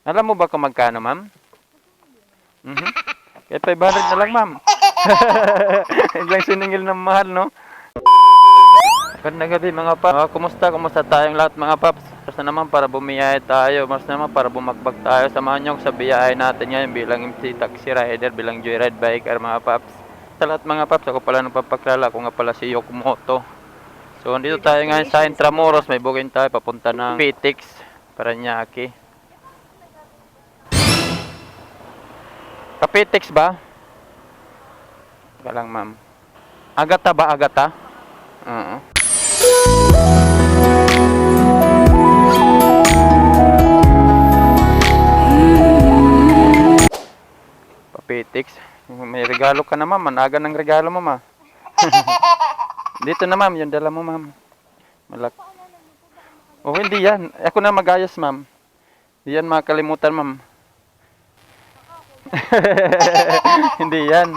Alam mo ba kung magkano, ma'am? Mhm. Kaya 500 na lang, ma'am. Biglang siningil ng mahal, no? Magandang gabi mga paps. Kumusta? Kumusta tayong lahat mga paps? Basta naman para bumiyahe tayo. Basta naman para bumagbag tayo. Samahan nyo sa biyahe natin ngayon bilang MC Taxi Rider, bilang Joyride Biker mga paps. Sa lahat mga paps, ako pala nagpapaklala. Ako nga pala si Yokomoto. So, dito tayo ngayon sa Intramuros. May booking tayo papunta ng PTX, Paranaque. Kapitix ba? Ka lang, ma'am. Agata ba? Agata? Oo. Kapitix. May regalo ka na, ma'am. Managa ng regalo mo, ma'am. Dito na, ma'am. Yung dala mo, ma'am. Malak. Oh, hindi yan. Ako na mag-ayos, ma'am. Hindi yan makalimutan, ma'am. Hindi yan.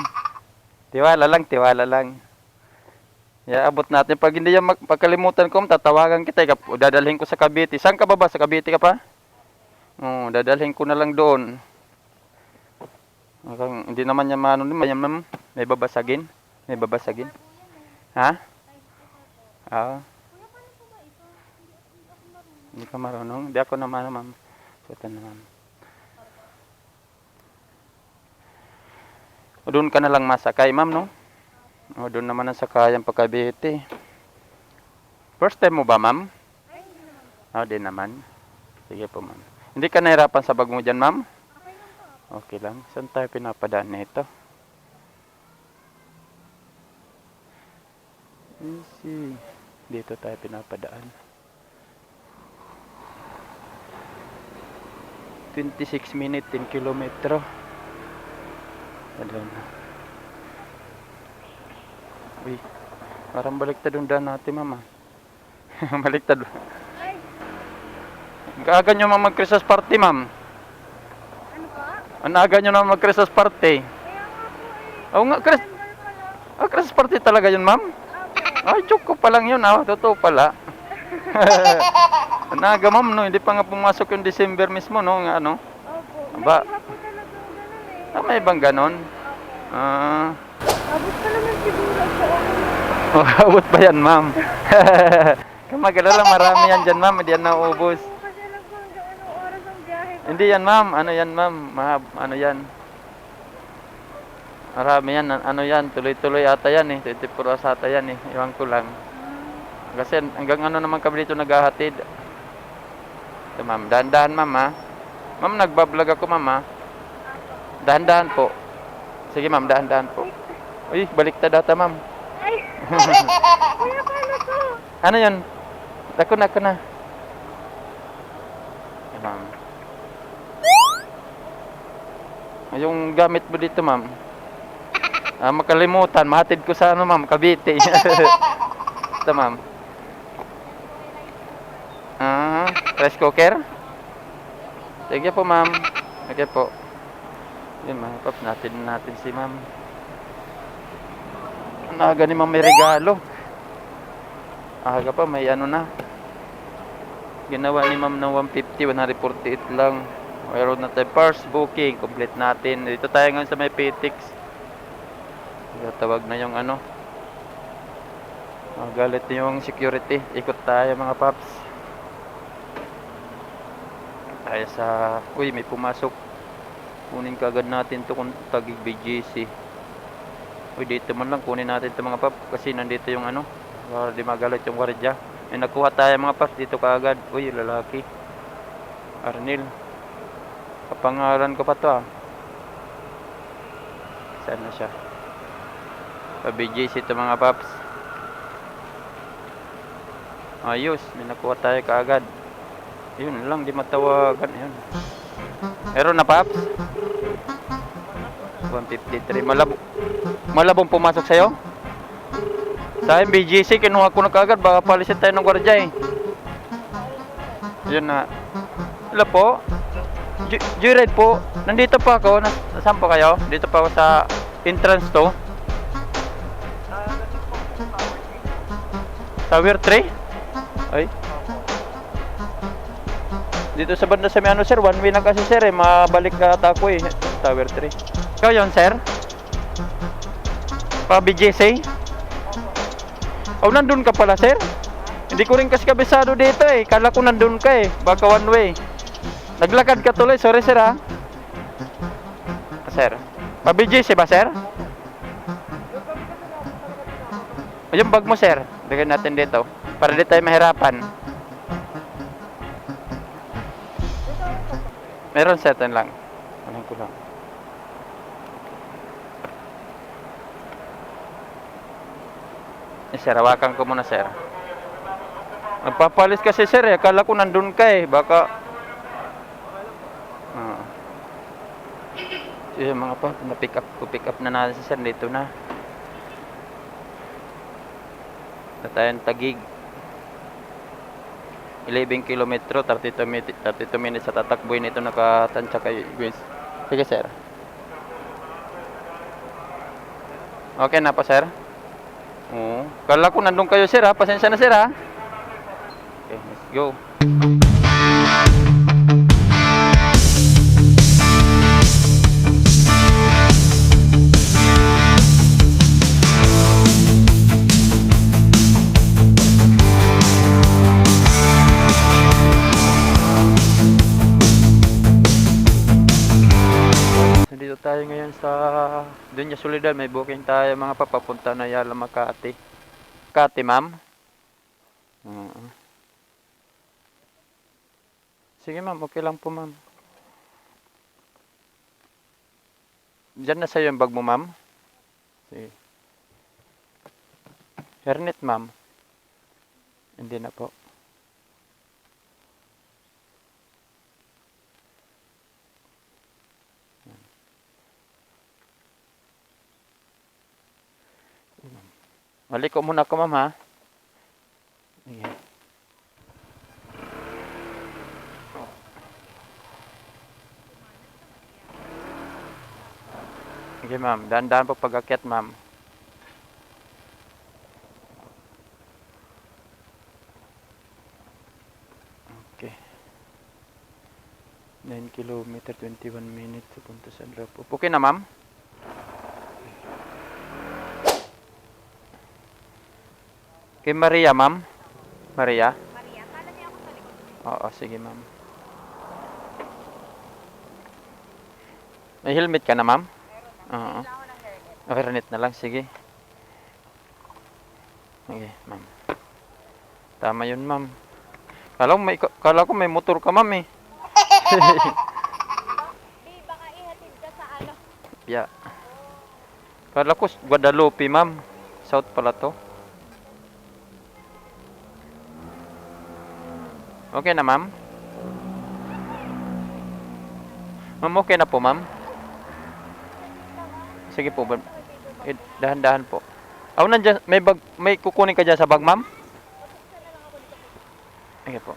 Tiwala lang, tiwala lang. Abot natin. Pag hindi yan pagkalimutan ko, tatawagan kita. Dadalhin ko sa Cavite. Saan ka ba? Sa Cavite ka pa? Oo, dadalhin ko na lang doon. Hindi naman yan maano. Ma'am, may babasagin. May babasagin. Ha? Oo. Hindi ka marunong? Hindi ako naman, ma'am. Sutan na, ma'am. O doon ka na lang masakay, ma'am, no? O doon naman ang sakayan pa Cavite. First time mo ba, ma'am? O, di naman. Sige po, ma'am. Hindi ka nahirapan sa bag mo dyan, ma'am? Okay lang. Saan tayo pinapadaan nito? Easy. Dito tayo pinapadaan. 26 minutes, 10 kilometro. Alam na. Uy, parang baliktad yung daan natin, mama. Baliktad. Aga nyo ma'am mag-Christmas party, ma'am. Ano po? Ang aga nyo naman mag-Christmas party. Oo nga, Christmas party talaga yun, ma'am? Ay, joke ko pa lang yun, totoo pala. Ang aga, ma'am, no? Hindi pa nga pumasok yung December mismo, no? Nga, ano? Opo. Ba? May iba po talaga ang ganun eh. May ibang ganon? Abot ka naman siguro sa Abot pa yan, ma'am. Kamagalala, marami yan dyan, ma'am. Hindi yan nauubos. Kasi alam ko hanggang anong oras ang biyahe ko. Hindi yan, ma'am. Ano yan, ma'am? Ano yan? Marami yan. Ano yan? Tuloy-tuloy ata yan eh. 24 hours ata yan eh. Iwan ko lang. Kasi hanggang ano naman kami dito naghahatid. Ito, ma'am. Dahan-dahan, ma'am, ha? Ma'am, nagbablog ako, ma'am, ha? Dahan-dahan po. Sige, ma'am. Dahan-dahan po. Uy, baliktad ata, ma'am. Ay! Kuya, paano to? Ano yun? Ako na. Ayan, ma'am. Yung gamit mo dito, ma'am. Makalimutan. Mahatid ko sa ano, ma'am. Cavite. Ito, ma'am. Rice cooker? Sige po, ma'am. Sige po. Yun, mga paps. Natin si ma'am. Aga ni ma'am may regalo. Aga pa, may ano na. Ginawa ni ma'am ng 150, 148 lang. Mayroon na tayo first booking. Complete natin. Dito tayo ngayon sa may PTX. Tawag na yung ano. Galit yung security. Ikot tayo mga paps. Tayo sa... Uy, may pumasok. Kunin kagad natin to kung tagig BGC. Uy, dito man lang kunin natin to mga paps. Kasi nandito yung ano. Para di magalit yung wardya. May nakuha tayo mga paps. Dito kaagad. Uy, lalaki. Arnil. Kapangalan ko pa to Saan na siya? Pa BGC to mga paps. Ayos. May nakuha tayo kaagad. Yun lang, di matawagan. Yun. Meron na, paps? 153. Malabong pumasok sa'yo? Sa BGC, kinuha ko na kagad. Baka palisin tayo ng gwardiya eh. Yun na. Hello po? Joyride po. Nandito pa ako. Nasaan po kayo? Dito pa ako sa entrance to. Tower 3? Ay. Dito sa banda sa may ano, sir, one way na kasi, sir, eh. Mabalik ka ata ako, eh. Tower 3. Ikaw yun, sir? Pa BGC? Oh, nandun ka pala, sir? Hindi ko rin kasi kabisado dito, eh. Kala ko nandun ka, eh. Baka one way. Naglakad ka tuloy. Sorry, sir, ha? Sir. Pa BGC ba, sir? Yung bag mo, sir. Bigyan natin dito. Para di tayo mahirapan. Meron, sir. Tan lang. Anong ko lang. Sir, hawakan ko muna, sir. Nagpapalis kasi, sir, eh. Akala ko nandun ka, eh. Baka... So, yung mga pa, pick up na natin, sir. Dito na. Na tayong Taguig. 11 kilometro, 32 minutes sa tatakboy nito nakatansya kayo, guys. Sige, sir. Okay na pa, sir? Oo. Kala ko nandun kayo, sir, ha? Pasensya na, sir, ha? Okay, let's go. Dito tayo ngayon sa Dunya Soledad. May booking tayo mga papapunta na Yala, Makati. Makati, ma'am? Sige, ma'am. Okay lang po, ma'am. Diyan na sa'yo yung bag mo, ma'am? Sige. Hairnet, ma'am? Hindi na po. Maliko muna ako, ma'am, ha? Sige. Sige, ma'am. Dahan-dahan po pag-akyat, ma'am. Okay. 9 kilometer, 21 minutes. Punta sa Drapo. Okay na, ma'am? Kay Maria, ma'am? Maria? Maria, kala niya ako sa likod. Oo, sige, ma'am. May helmet ka na, ma'am? Oo. Kailangan ko ng hairnet. Okay, hairnet na lang. Sige. Okay, ma'am. Tama yun, ma'am. Kala ko may motor ka, ma'am, eh. Di, baka ihatid ka sa ano. Yeah. Kala ko Guadalupe, ma'am. South pala to. Okay na, ma'am? Ma'am, okay na po, ma'am? Sige po, dahan-dahan po. Aw, nandiyan, may kukunin ka dyan sa bag, ma'am? Sige po.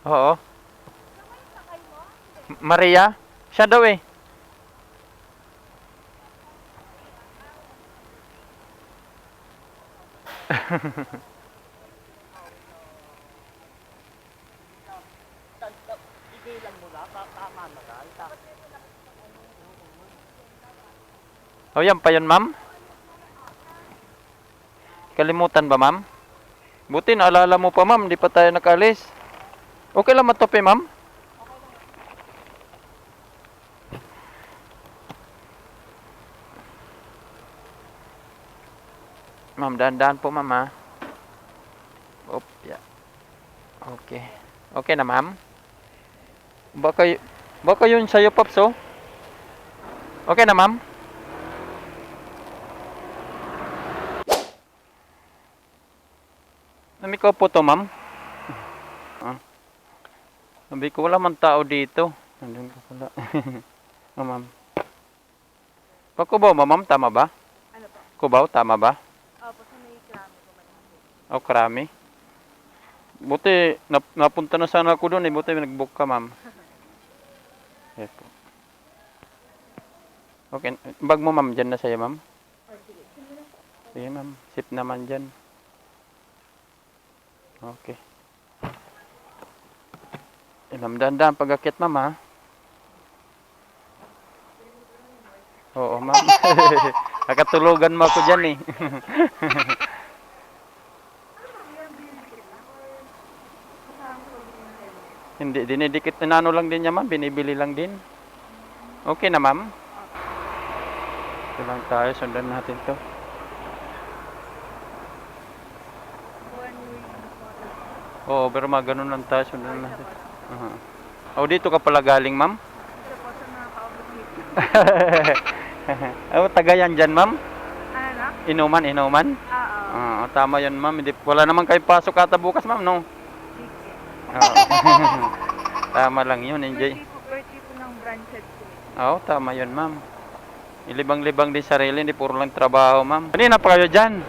Oo. Maria? Siya daw, eh. Oh, yan pa yun, ma'am? Kalimutan ba, ma'am? Buti naalala mo pa, ma'am. Di pa tayo nakalis. Okay lang matope, ma'am? Ma'am, dahan-dahan po, ma'am, ha? Op, yeah. Okay. Okay na, ma'am? Baka yun sa'yo, Pops, oh? Okay na, ma'am? Nami ko po to, ma'am? Sabi ko, wala man tao dito. Nandun ka pala. Oh, ma'am. Pakubaw ba, ma'am? Tama ba? Ano po? Kubaw, tama ba? Opo, sa may krami ko malapit. O, Krami. Buti, napunta na sana ako doon, eh. Buti, nag-book ka, ma'am. Yes po. Okay. Bag mo, ma'am, dyan na sa'yo, ma'am. Oh, sige. Sige, ma'am. Sip naman dyan. Okay. Dahan-dahan pag-akyat, ma'am, ha? Oo, ma'am. Nakatulugan mo ako dyan, eh. Hindi, dinidikit na ano lang din niya, ma'am. Binibili lang din. Okay na, ma'am? Ito lang tayo. Sundan natin to. Oo, pero mga ganun lang tayo. Sundan natin. Oh, dito ka pala galing, ma'am? Ito po sa mga ka-office. Oh, tagayan dyan, ma'am? Ano na? Inuman? Oo. Tama yun, ma'am. Hindi, wala naman kayo pasok ata bukas, ma'am, no? Oo. Tama lang yun, enjoy. Birthday po ng branches ko. Oo, tama yun, ma'am. Ilibang-libang din sarili, hindi puro lang trabaho, ma'am. Kanina pa kayo dyan?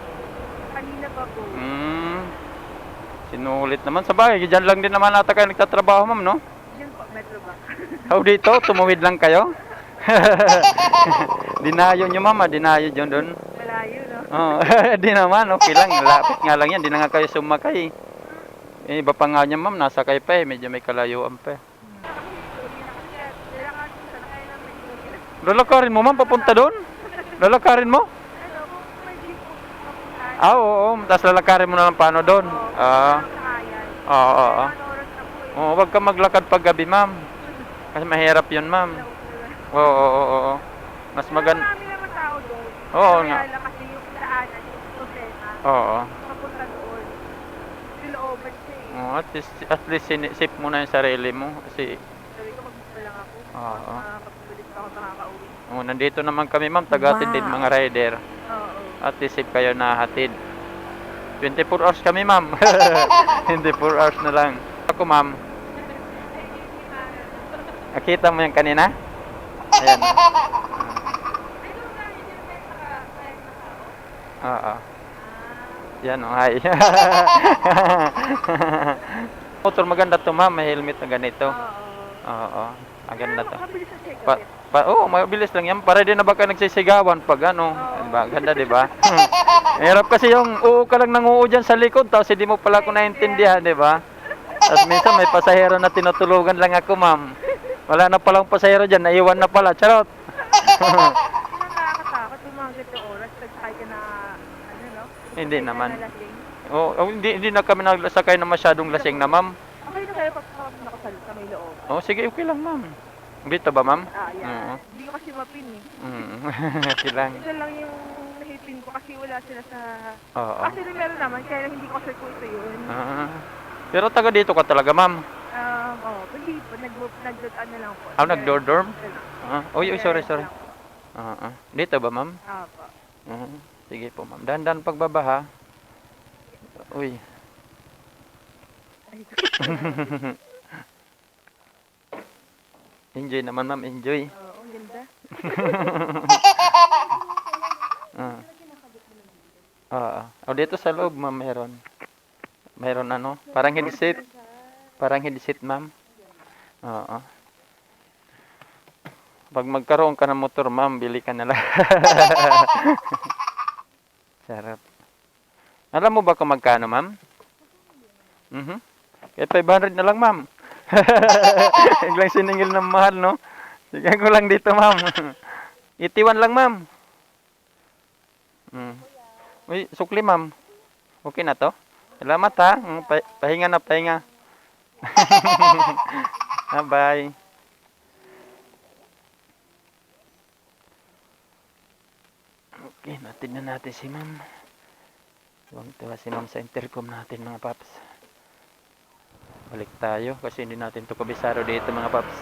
Kanina pa po. Sinulit naman. Sa bagay, dyan lang din naman ata kayo nagtatrabaho, ma'am, no? Yun po, Metro Bank. Oh, dito, tumuwid lang kayo? Dinayo nyo, ma'am, dinayo dyan doon. Malayo, no? Oo, di naman, okay lang. Lapit nga lang yan, di na nga kayo sumakay. Eh, iba pa nga niya, ma'am, nasakay pa eh. Medyo may kalayuan pa eh. Lalakarin mo, ma'am, papunta doon? Lalakarin mo? Oo. Tapos lalakarin mo na lang paano doon? Oo. Oo, wag ka maglakad pag gabi, ma'am. Kasi mahirap yun, ma'am. Oo. Mas maganda. Marami naman tao doon. Oo nga. Kaya lang kasi yung daanan, yung problema. Oo. Papunta doon. Silooban siya eh. At least safe mo na yung sarili mo. Kasi, Sabi ko, mag-isa lang ako. oo. Pagbilis ako makakauwi. Nandito naman kami, ma'am, tagatid din mga rider. Oo. At least safe kayo nahatid. 24 hours kami, ma'am. 24 hours na lang. Ako, ma'am. Nakita mo yan kanina? Ayan. Oo. Yan, oh, hi. Motor maganda to, ma'am. May helmet na ganito. Oo. Maganda to. Mabilis ang check-up. Mabilis lang yan. Para din na baka nagsisigawan pag ano. Diba? Ganda, diba? Hirap kasi yung ka lang nanguho dyan sa likod. Tapos hindi mo pala ako naintindihan, diba? Tapos minsan may pasahero na tinutulugan lang ako, ma'am. Wala na palang pasahero dyan. Naiwan na pala. Charot. Nakakatakot yung mga ganito oras. Nagsakay ka na, ano no? Hindi naman. Nalasing. Hindi na kami nagsakay na masyadong lasing na, ma'am. Okay na kayo pag nakasalita sa may loob. Sige, okay lang, ma'am. Dito ba, ma'am? Yan. Hindi ko kasi mapin eh. Okay lang. Ito lang yung nahipin ko kasi wala sila sa... Oo. Kasi meron naman, kaya lang hindi ko sure kung ito yun. Pero taga dito ka talaga, ma'am? Hindi po. Nag-ano lang po. Nag-dorm? Sorry. Dito ba, ma'am? Opo. Sige po, ma'am. Dahan-dahan pagbaba, ha? Uy. Enjoy naman, ma'am. Enjoy. Oo, ang ganda. Dito sa loob, ma'am, meron. Meron ano? Parang headset. Parang headset, ma'am. Oo. Pag magkaroon ka ng motor, ma'am, bili ka na lang. Sarap. Alam mo ba kung magkano, ma'am? Kahit 500 na lang, ma'am. Biglang siningil ng mahal, no? Sige ko lang dito, ma'am. 81 lang, ma'am. Uy, sukli, ma'am. Okay na to? Salamat, ha? Pahinga na, pahinga. Bye. Okay, natin na natin si ma'am. Huwag tawa si ma'am sa intercom natin, mga paps. Balik tayo kasi hindi natin to kabisado dito, mga paps.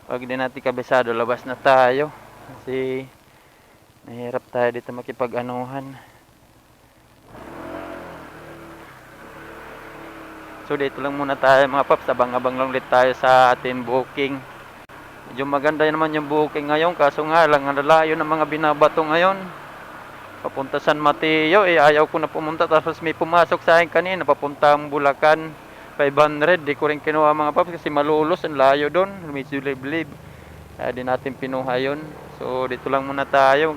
Pag hindi natin kabisado, labas na tayo. Kasi nahirap tayo dito makipag-anuhan. So dito lang muna tayo, mga paps. Abang-abang lang ulit tayo sa ating booking. Medyo maganda naman yung booking ngayon. Kaso nga lang, ang lalayo ng mga binabato ngayon. Papunta San Mateo, ayaw ko na pumunta. Tapos may pumasok sa akin kanina, papuntang Bulacan. 500, di ko rin kinuha, mga paps, kasi malulos, ang layo doon. Medyo liblib. Kaya di natin pinuha yun. So dito lang muna tayo.